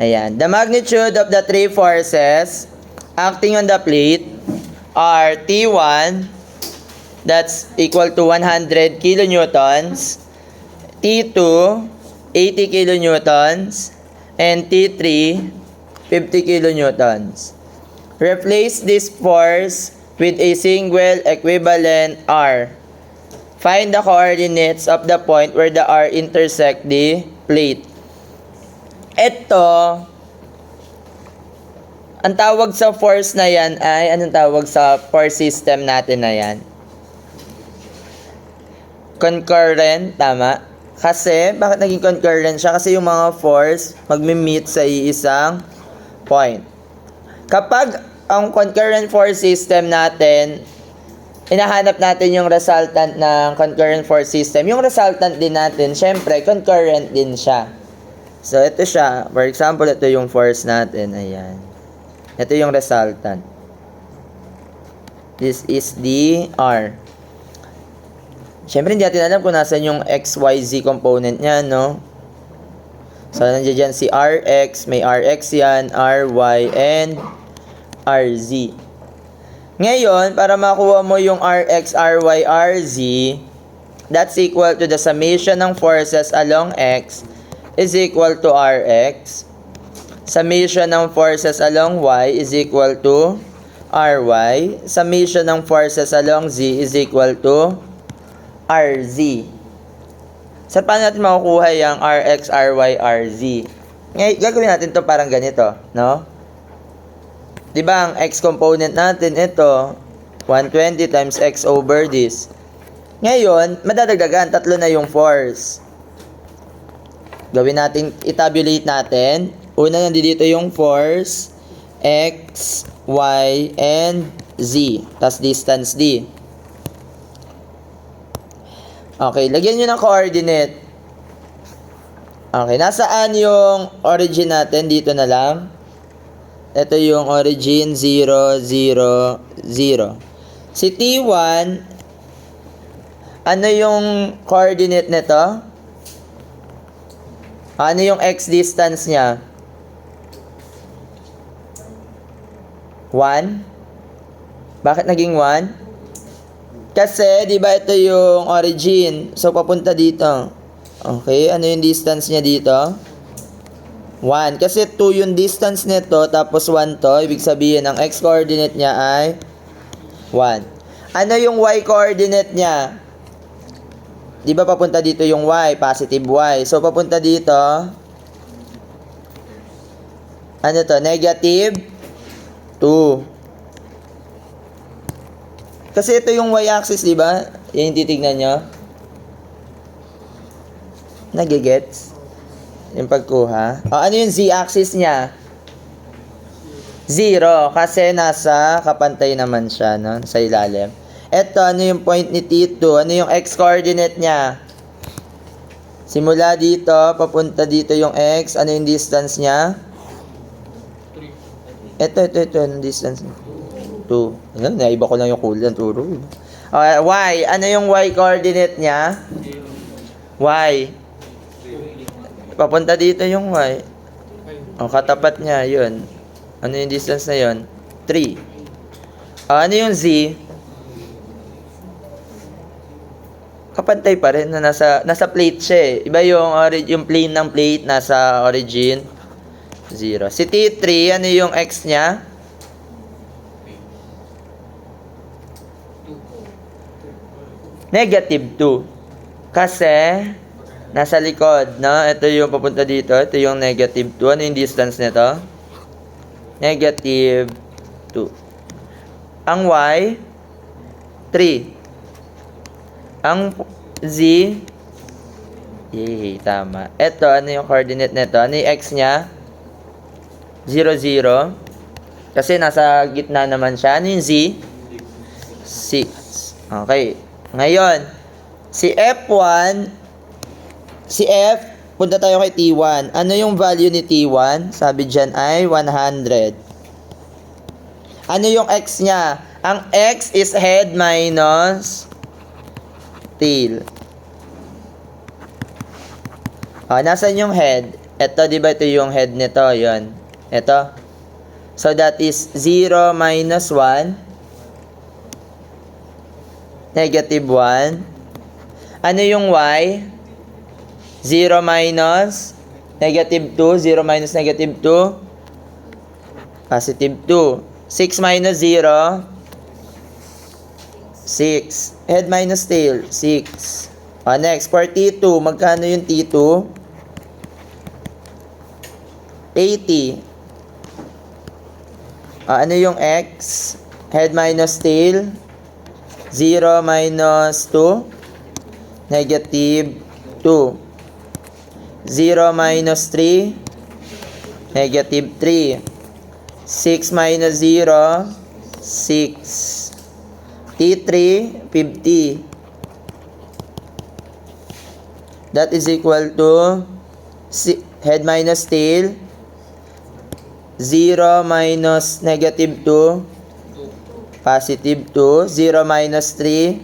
Ayan. The magnitude of the three forces acting on the plate are T1, that's equal to 100 kilonewtons, T2, 80 kilonewtons, and T3, 50 kilonewtons. Replace this force with a single equivalent R. Find the coordinates of the point where the R intersect the plate. Ito, ang tawag sa force na yan ay, anong tawag sa force system natin na yan? Concurrent, tama? Kasi, bakit naging concurrent siya? Kasi yung mga force magmi-meet sa iisang point. Kapag ang concurrent force system natin, hinahanap natin yung resultant ng concurrent force system. Yung resultant din natin, syempre, concurrent din siya. So, ito siya. For example, ito yung force natin. Ayan. Ito yung resultant. This is the R. Syempre, hindi natin alam kung nasan yung XYZ component niya, no? So, nandiyan dyan si RX. May RX yan, RY, and RZ. Ngayon, para makuha mo yung RX, RY, RZ, that's equal to the summation ng forces along X is equal to Rx. Summation ng forces along Y is equal to Ry. Summation ng forces along Z is equal to Rz. So, paano natin makukuha yung Rx, Ry, Rz? Ngayon, gagawin natin to parang ganito, no? Diba, ang X component natin, ito, 120 times X over this. Ngayon, madadagdagan, tatlo na yung force. Gawin natin, itabulate natin. Una, nandito yung force, X, Y, and Z. Tas distance D. Okay, lagyan nyo ng coordinate. Okay, nasaan yung origin natin? Dito na lang. Ito yung origin 0, 0, 0. Si T1, ano yung coordinate nito? Ano yung X distance niya? 1? Bakit naging 1? Kasi, di ba ito yung origin. So, papunta dito. Okay, ano yung distance niya dito? 1. Kasi 2 yung distance nito, tapos 1 to. Ibig sabihin, ang X coordinate niya ay 1. Ano yung Y coordinate niya? Di ba papunta dito yung Y, positive Y. So, papunta dito, ano to? Negative 2. Kasi ito yung y-axis, di ba? Yan yung titignan nyo. Nagigets? Yung pagkuha. O, ano yung z-axis niya? 0. Kasi nasa kapantay naman siya, no? Sa ilalim. Ito, ano yung point ni T2? Ano yung x-coordinate niya? Simula dito, papunta dito yung x. Ano yung distance niya? 3. Ito. Anong distance niya? 2. Ano, naiba ko lang yung kulay ng turo. Okay, y. Ano yung y coordinate niya? Y. Papunta dito yung y. O, katapat niya, yun. Ano yung distance na yun? 3. Ano yung z? Kapantay pa rin na nasa plate siya eh. Iba yung plane ng plate nasa origin 0. Si T3, ano yung x niya? Negative 2. Kasi nasa likod, no? Ito yung papunta dito. Ito yung negative 2. Ano yung distance nito? Negative 2. Ang y, 3. Ang z, yay, tama. Ito, ano yung coordinate nito? Ano yung x niya? 0, 0. Kasi nasa gitna naman siya. Ano yung z? 6. Okay. Ngayon, si F1, si F, punta tayo kay T1. Ano yung value ni T1? Sabi dyan ay 100. Ano yung x niya? Ang x is head minus tail. Nasaan yung head? Ito, di ba ito yung head nito? Yun. Ito. So, that is 0 minus 1. Negative 1. Ano yung y? 0 minus negative 2. 0 minus negative 2. Positive 2. 6 minus 0. 6. Head minus tail. 6. Next, for T2. Magkano yung T2? 80. Ano yung X? Head minus tail. 0 minus 2. Negative 2. 0 minus 3. Negative 3. 6 minus 0. 6. T3, 50. That is equal to head minus tail. 0 minus negative 2. Positive 2. 0 minus 3.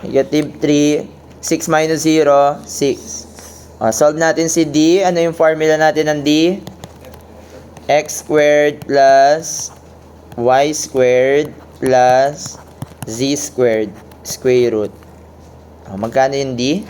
Negative 3. 6 minus 0. 6. Solve natin si D. Ano yung formula natin ng D? X squared plus Y squared plus Z squared square root. Magkano yung D?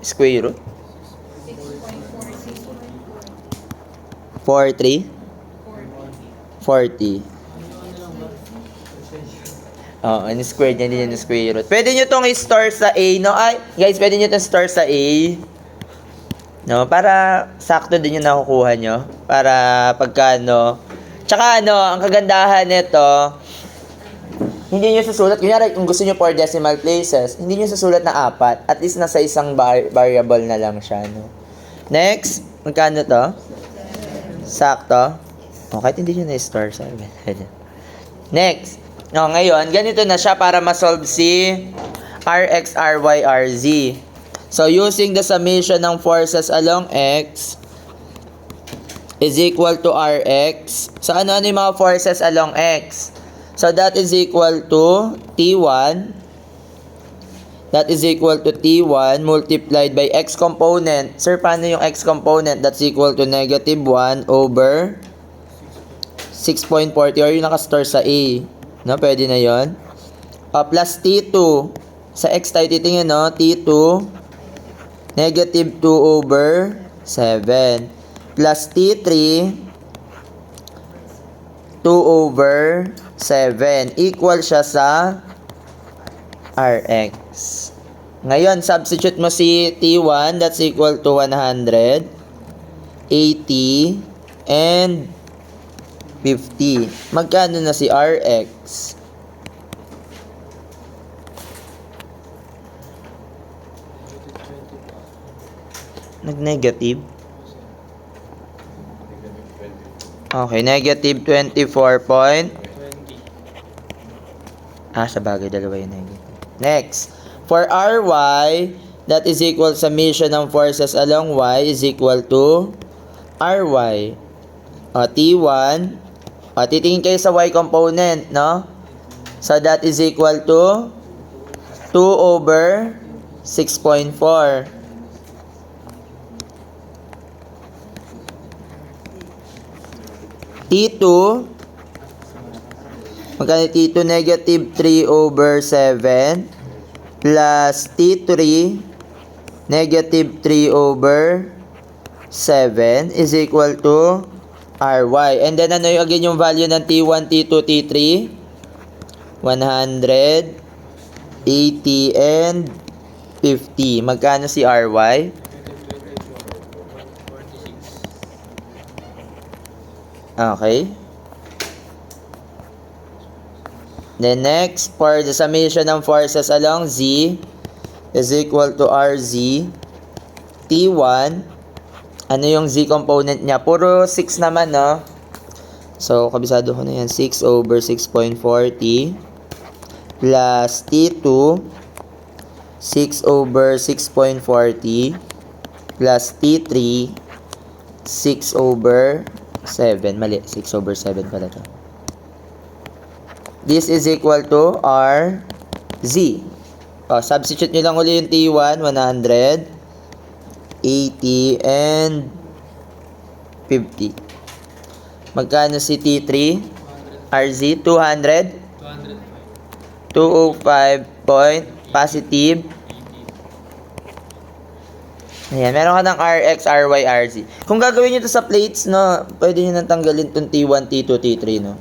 Square root? 43? 40. Ano squared niya, hindi niya square root. Pwede nyo itong i-store sa A, no? Ay, guys, pwede nyo itong store sa A. No? Para sakto din yung nakukuha nyo. Para pagka, no? Tsaka, ang kagandahan nito, hindi nyo susulat. Kunyari, kung gusto nyo 4 decimal places, hindi nyo susulat na 4. At least nasa isang variable na lang siya, no? Next, magkano to? Sakto. Kahit hindi nyo na-store sa Next. Ngayon, ganito na siya para ma-solve si Rx, Ry, Rz. So, using the summation ng forces along X is equal to Rx. So, ano yung mga forces along X? So, that is equal to T1. That is equal to T1 multiplied by X component. Sir, paano yung X component? That's equal to negative 1 over 6.40 or yung nakastore sa A. No, pwede na yon. Plus T2. Sa X tayo titingin, no? T2 negative 2 over 7. Plus T3 2 over 7. Equal siya sa Rx. Ngayon, substitute mo si T1. That's equal to 100, 80, and 50. Magkano na si Rx? Nag-negative? Okay, negative 24 point. Sa bagay, dalawa yung negative. Next, for Ry, that is equal summation ng forces along Y is equal to Ry. T1. Titingin kayo sa Y component, no? So, that is equal to 2 over 6.4. T2. Magkano T2? Negative 3 over 7. Plus T3. Negative 3 over 7 is equal to Ry. And then, ano yung again yung value ng T1, T2, T3? 100, 80, and 50. Magkano si Ry? Okay. Then next, for the summation ng forces along Z is equal to Rz. T1. Ano yung Z component niya? Puro 6 naman, no? So, kabisado ko na yan. 6 over 6.40 plus T2 6 over 6.40 plus T3 6 over 7. Mali, 6 over 7 pala to. This is equal to RZ. O, substitute nyo lang uli yung T1, 100, 80, and 50. Magkano si T3? RZ, 200? 205 point positive. Ayan, meron ka ng RX, RY, RZ. Kung gagawin nyo to sa plates, no, pwede nyo nang tanggalin itong T1, T2, T3, no.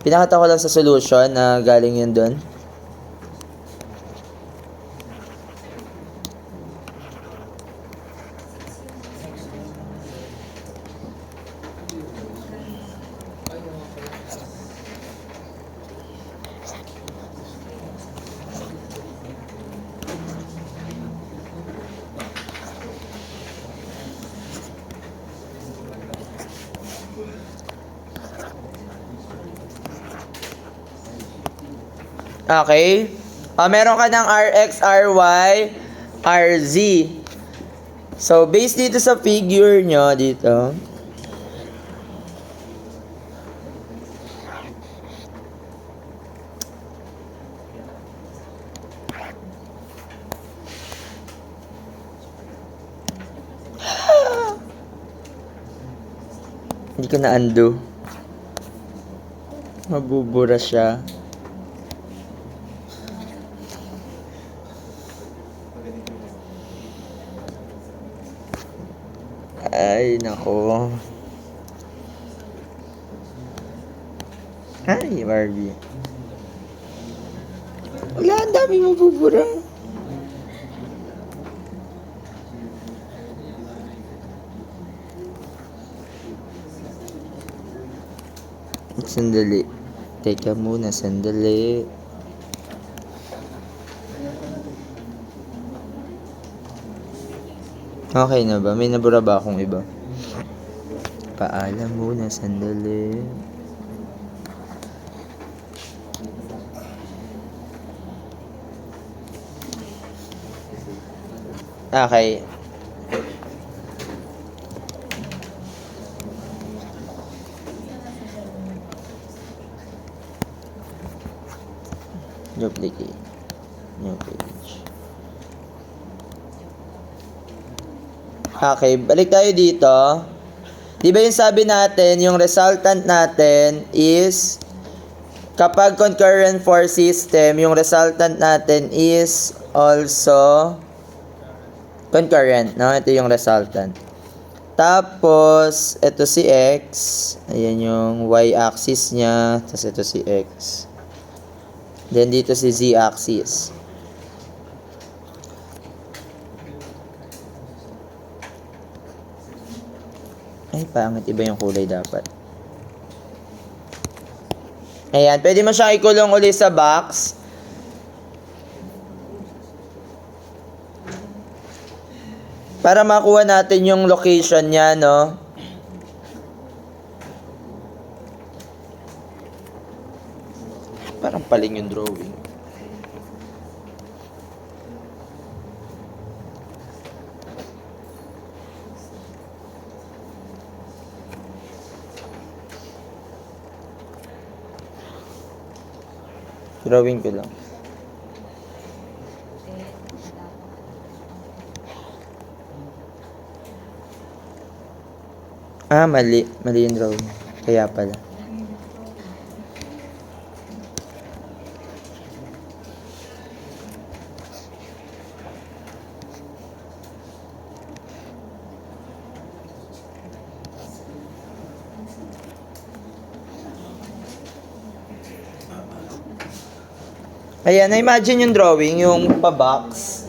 Pinakita ko lang sa solution na galing yun dun. Okay? Meron ka ng RX, RY, RZ. So, based dito sa figure nyo, dito. Hindi ko na undo. Mabubura siya. Ay, nako. Ay, Barbie. Wala, ang dami mabubura. Sandali. Teka muna, sandali. Okay na ba? May nabura ba akong iba? Paalam muna, sandali. Okay. Duplicate. New page. Okay, balik tayo dito. Di ba yung sabi natin, yung resultant natin is, kapag concurrent force system, yung resultant natin is also concurrent, no? Ito yung resultant. Tapos, ito si X. Ayan yung Y-axis niya. Tapos ito si X. Then, dito si Z-axis. Ay, pangit. Iba yung kulay dapat. Ayan. Pwede mo siyang ikulong ulit sa box. Para makuha natin yung location niya, no? Parang paling yung drawing. Drawing ko lang. Mali. Mali yung drawing. Kaya pala. Ayan, na-imagine yung drawing, yung pa-box.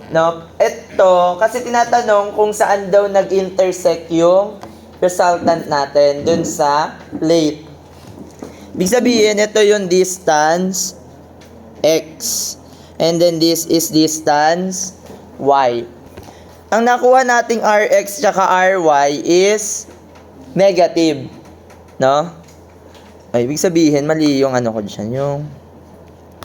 No? Ito, kasi tinatanong kung saan daw nag-intersect yung resultant natin dun sa plate. Ibig sabihin, ito yung distance X. And then this is distance Y. Ang nakuha nating RX tsaka RY is negative. No? Ay, ibig sabihin, mali yung ano ko dyan, yung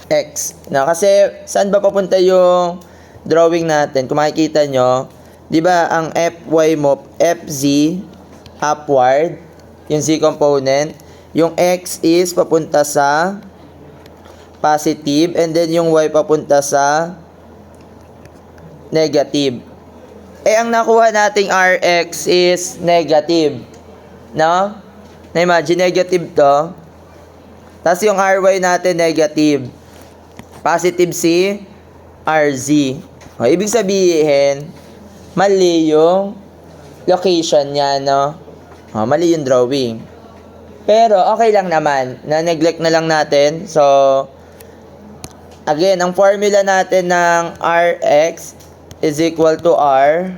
X. No? Kasi, saan ba papunta yung drawing natin? Kung makikita nyo, di ba ang FY mo, FZ, upward, yung Z component, Yung x is papunta sa positive and then yung y papunta sa negative. Ang nakuha nating Rx is negative. No? Na-imagine negative to. Tapos yung Ry natin negative. Positive si Rz. Ibig sabihin, mali yung location niya, no? Mali yung drawing. Pero okay lang naman. Na-neglect na lang natin. So, again, ang formula natin ng Rx is equal to R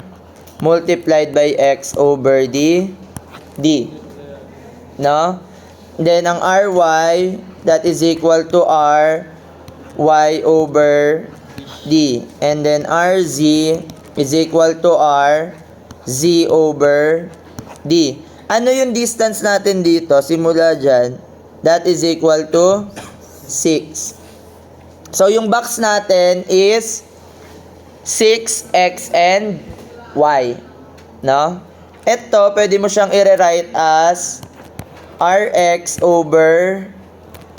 multiplied by X over D. No? Then, ang Ry, that is equal to R Y over D. And then, Rz is equal to R Z over D. Ano yung distance natin dito? Simula dyan. That is equal to 6. So, yung box natin is 6, X, and Y. No? Ito, pwede mo siyang i-rewrite as Rx over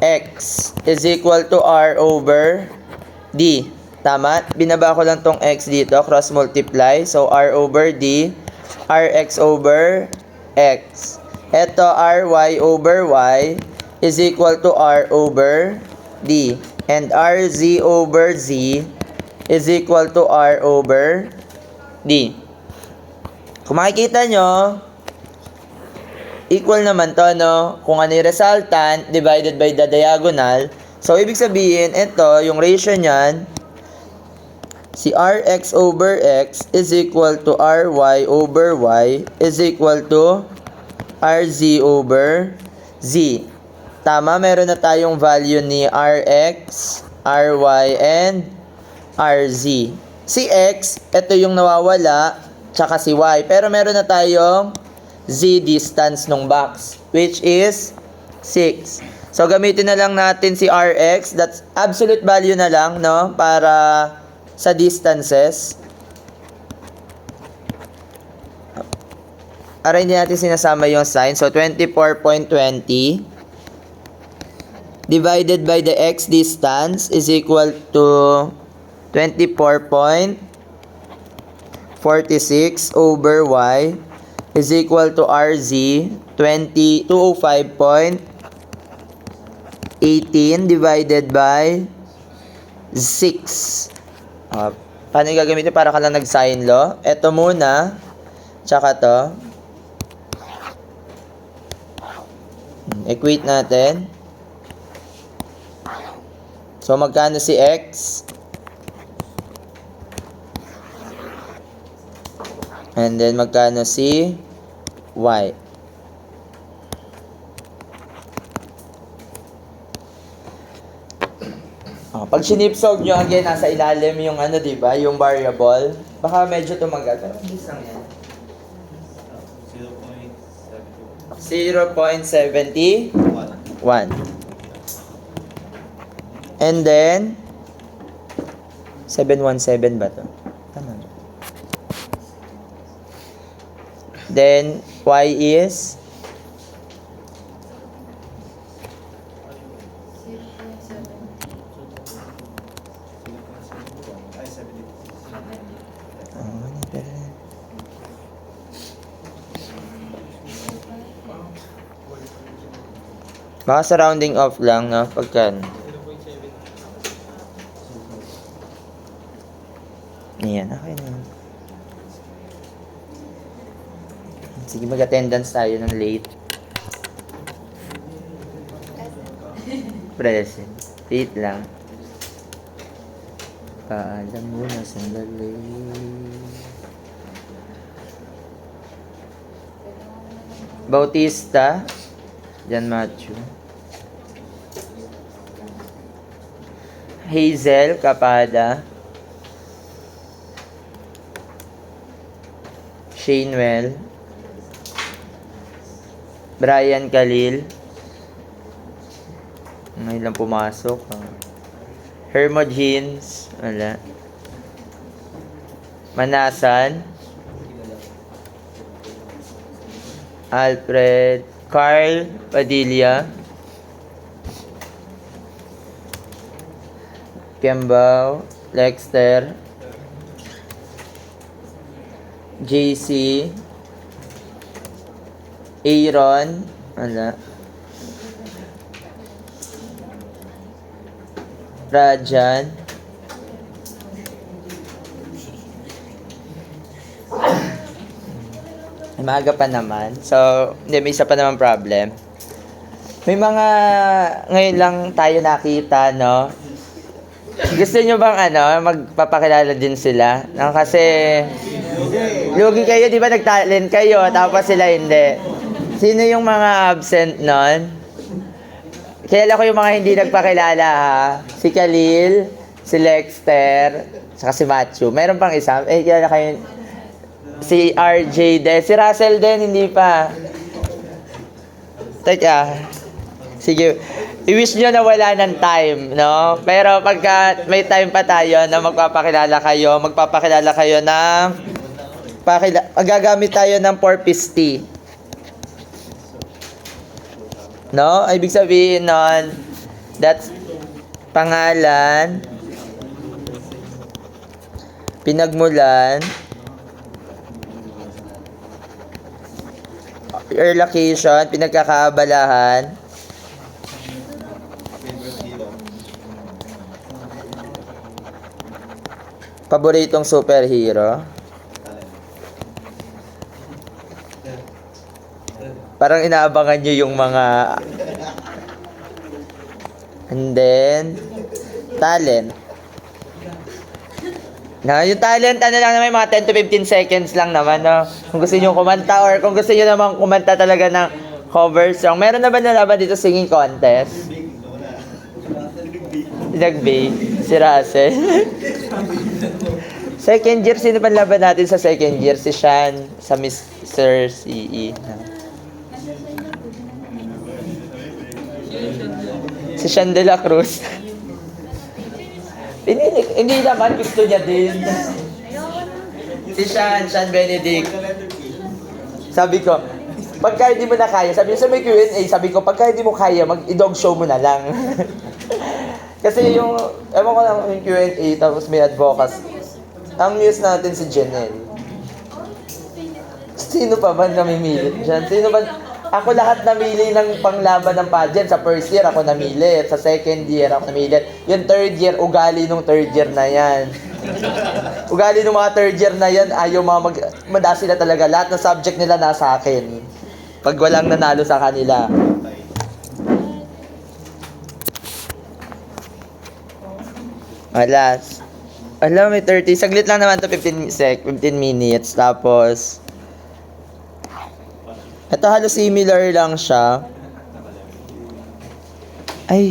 X is equal to R over D. Tama? Binaba ko lang tong X dito. Cross multiply. So, R over D. Rx over X. Ito, Ry over Y is equal to R over D. And Rz over Z is equal to R over D. Kung makikita nyo, equal naman to, no? Kung ano yung resultant divided by the diagonal. So, ibig sabihin, ito, yung ratio niyan, si Rx over X is equal to Ry over Y is equal to Rz over Z. Tama, meron na tayong value ni Rx, Ry, and Rz. Si X, ito yung nawawala, tsaka si Y. Pero meron na tayong Z distance ng box, which is 6. So, gamitin na lang natin si Rx. That's absolute value na lang, no? Para sa distances. Aray, hindi natin sinasama yung sign. So, 24.20 divided by the x distance is equal to 24.46 over y is equal to RZ 205.18 divided by 6. Paano yung gagamitin para ka lang nag-sign law? Ito muna, tsaka to. Equate natin. So, magkano si X? And then, magkano si Y? Pag sinipsog nyo, again, nasa ilalim yung ano, diba? Yung variable. Baka medyo tumagal. Pero mabilis lang yan. 0.71. And then, 717 ba to? Tama. Then, y is? Baka sa rounding off lang, no? Pagkan. Ayan, okay na. Sige, mag-attendance tayo ng late. Present. Wait lang. Paalam muna sandali. Bautista. Jan Matthew. Hazel Capada. Shanewell. Brian Khalil. Ngayon lang pumasok. Hermogines. Wala. Manasan. Alfred Carl Padilla. Kembao. Lexter. JC. Aaron. Wala. Rajan. Maaga pa naman. So, hindi, may isa pa naman problem. May mga, ngayon lang tayo nakita, no? Gusto nyo bang, magpapakilala din sila? No, kasi, lugi kayo, di ba nag-talent kayo, tapos sila hindi. Sino yung mga absent nun? Kilala ko yung mga hindi nagpakilala, ha? Si Khalil, si Lexter, saka si Matthew. Meron pang isa. Kilala kayo, si RJ din. Si Russell din, hindi pa. Teka. Sige. I-wish nyo na wala ng time, no? Pero pagka may time pa tayo na magpapakilala kayo ng gagamit tayo ng 4-piece tea. No? Ibig sabihin nun, that's pangalan, pinagmulan, your location, pinagkakaabalahan, paboritong superhero. Parang inaabangan nyo yung mga... And then, talent. Na, yung talent, lang naman, mga 10 to 15 seconds lang naman, no? Kung gusto nyo kumanta or kung gusto nyo naman kumanta talaga ng cover song. Meron na ba nalaban dito singing contest? Nag-bay. Si Russell. Second year, sino ba laban natin sa second year? Si Sean, sa Mr. CE. Si Sean de la Cruz. Hindi naman, gusto niya din. Si Sean Benedict. Sabi ko, pagka hindi mo na kaya, sabi niya sa may Q&A, sabi ko, pagka hindi mo kaya, mag-dog show mo na lang. Kasi yung, ewan ko lang yung Q&A, tapos may advocacy. Ang news natin si Janelle. Sino pa ba namimili dyan? Sino ba? Ako lahat namili ng panglaban ng pageant. Sa first year, ako namili. Sa second year, ako namili. Yung third year, ugali nung third year na yan. Ugali nung mga third year na yan, ayaw mada sila talaga. Lahat ng subject nila nasa akin. Pag walang nanalo sa kanila. Alas. Alam, may 30. Saglit lang naman to 15 minutes. Tapos, ito halos similar lang siya. Ay,